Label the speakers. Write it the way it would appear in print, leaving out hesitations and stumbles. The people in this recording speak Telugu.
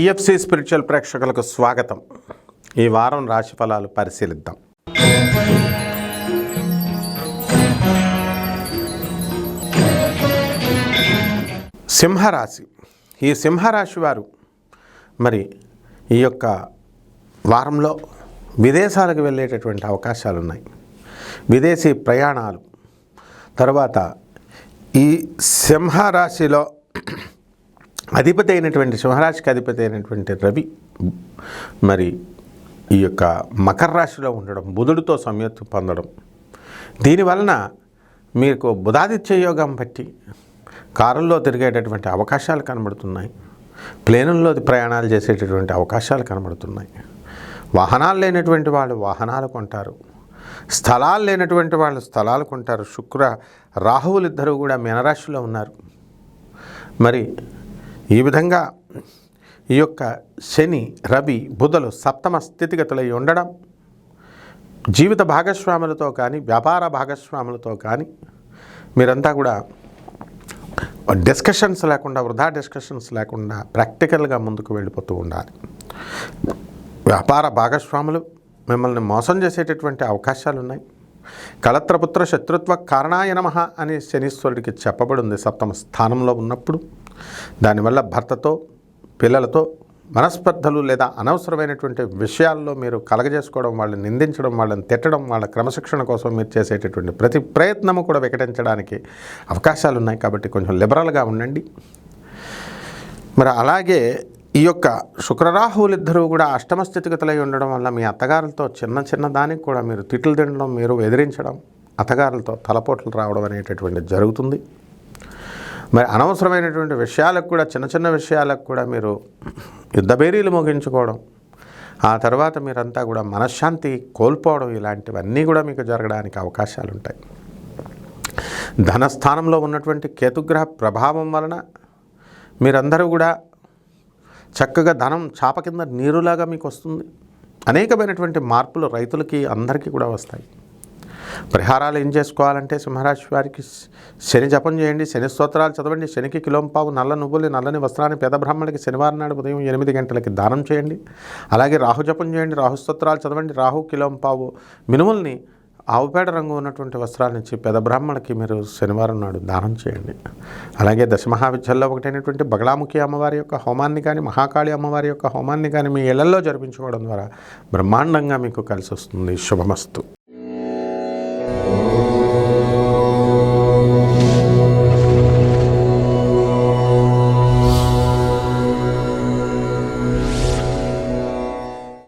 Speaker 1: టిఎఫ్సి స్పిరిచువల్ ప్రేక్షకులకు స్వాగతం. ఈ వారం రాశి ఫలాలు పరిశీలిద్దాం. సింహరాశి. ఈ సింహరాశి వారు మరి ఈ యొక్క వారంలో విదేశాలకు వెళ్ళేటటువంటి అవకాశాలు ఉన్నాయి. విదేశీ ప్రయాణాలు. తర్వాత ఈ సింహరాశిలో అధిపతి అయినటువంటి సింహరాశికి అధిపతి అయినటువంటి రవి మరి ఈ యొక్క మకర రాశిలో ఉండడం, బుధుడితో సంయుక్తి పొందడం, దీనివలన మీకు బుధాదిత్య యోగం బట్టి కారుల్లో తిరిగేటటువంటి అవకాశాలు కనబడుతున్నాయి. ప్లేనుల్లో ప్రయాణాలు చేసేటటువంటి అవకాశాలు కనబడుతున్నాయి. వాహనాలు లేనటువంటి వాళ్ళు వాహనాలు కొంటారు. స్థలాలు లేనటువంటి వాళ్ళు స్థలాలు కొంటారు. శుక్ర రాహువులు ఇద్దరు కూడా మీనరాశిలో ఉన్నారు. మరి ఈ విధంగా ఈ యొక్క శని రవి బుధులు సప్తమ స్థితిగతులై ఉండడం, జీవిత భాగస్వాములతో కానీ వ్యాపార భాగస్వాములతో కానీ మీరంతా కూడా డిస్కషన్స్ లేకుండా, వృధా డిస్కషన్స్ లేకుండా ప్రాక్టికల్గా ముందుకు వెళ్ళిపోతూ ఉండాలి. వ్యాపార భాగస్వాములు మిమ్మల్ని మోసం చేసేటటువంటి అవకాశాలు ఉన్నాయి. కళత్రపుత్ర శత్రుత్వ కారణాయ నమః అని శనీశ్వరుడికి చెప్పబడింది సప్తమ స్థానంలో ఉన్నప్పుడు. దానివల్ల భర్తతో పిల్లలతో మనస్పర్ధలు లేదా అనవసరమైనటువంటి విషయాల్లో మీరు కలగజేసుకోవడం, వాళ్ళని నిందించడం, వాళ్ళని తిట్టడం, వాళ్ళ క్రమశిక్షణ కోసం మీరు చేసేటటువంటి ప్రతి ప్రయత్నము కూడా వికటించడానికి అవకాశాలు ఉన్నాయి. కాబట్టి కొంచెం లిబరల్గా ఉండండి. మరి అలాగే ఈ యొక్క శుక్రరాహువులిద్దరూ కూడా అష్టమ స్థితిగతులై ఉండడం వల్ల మీ అత్తగారులతో చిన్న దానికి కూడా మీరు తిట్లు తినడం, మీరు ఎదిరించడం, అత్తగారులతో తలపోట్లు రావడం అనేటటువంటిది జరుగుతుంది. మరి అనవసరమైనటువంటి విషయాలకు కూడా, చిన్న విషయాలకు కూడా మీరు యుద్ధబేరీలు ముగించుకోవడం, ఆ తర్వాత మీరంతా కూడా మనశ్శాంతి కోల్పోవడం, ఇలాంటివన్నీ కూడా మీకు జరగడానికి అవకాశాలు ఉంటాయి. ధనస్థానంలో ఉన్నటువంటి కేతుగ్రహ ప్రభావం వలన మీరందరూ కూడా చక్కగా ధనం చాప కింద నీరులాగా మీకు వస్తుంది. అనేకమైనటువంటి మార్పులు రైతులకి అందరికీ కూడా వస్తాయి. పరిహారాలు ఏం చేసుకోవాలంటే సింహరాశి వారికి శని జపం చేయండి, శని స్తోత్రాలు చదవండి, శనికి కిలోంపావు నల్ల నువ్వులు నల్లని వస్త్రాన్ని పేద బ్రాహ్మణులకి శనివారం నాడు ఉదయం 8 గంటలకి దానం చేయండి. అలాగే రాహు జపం చేయండి, రాహు స్తోత్రాలు చదవండి, రాహు కిలోంపావు మినుముల్ని ఆవుపేడ రంగు ఉన్నటువంటి వస్త్రాలనిచ్చి పేద బ్రాహ్మణులకి మీరు శనివారం నాడు దానం చేయండి. అలాగే దశమహావిద్యల్లో ఒకటైనటువంటి బగలాముఖి అమ్మవారి యొక్క హోమాన్ని కానీ, మహాకాళి అమ్మవారి యొక్క హోమాన్ని కానీ మీ ఇళ్లలో జరిపించుకోవడం ద్వారా బ్రహ్మాండంగా మీకు కలిసి వస్తుంది. శుభమస్తు.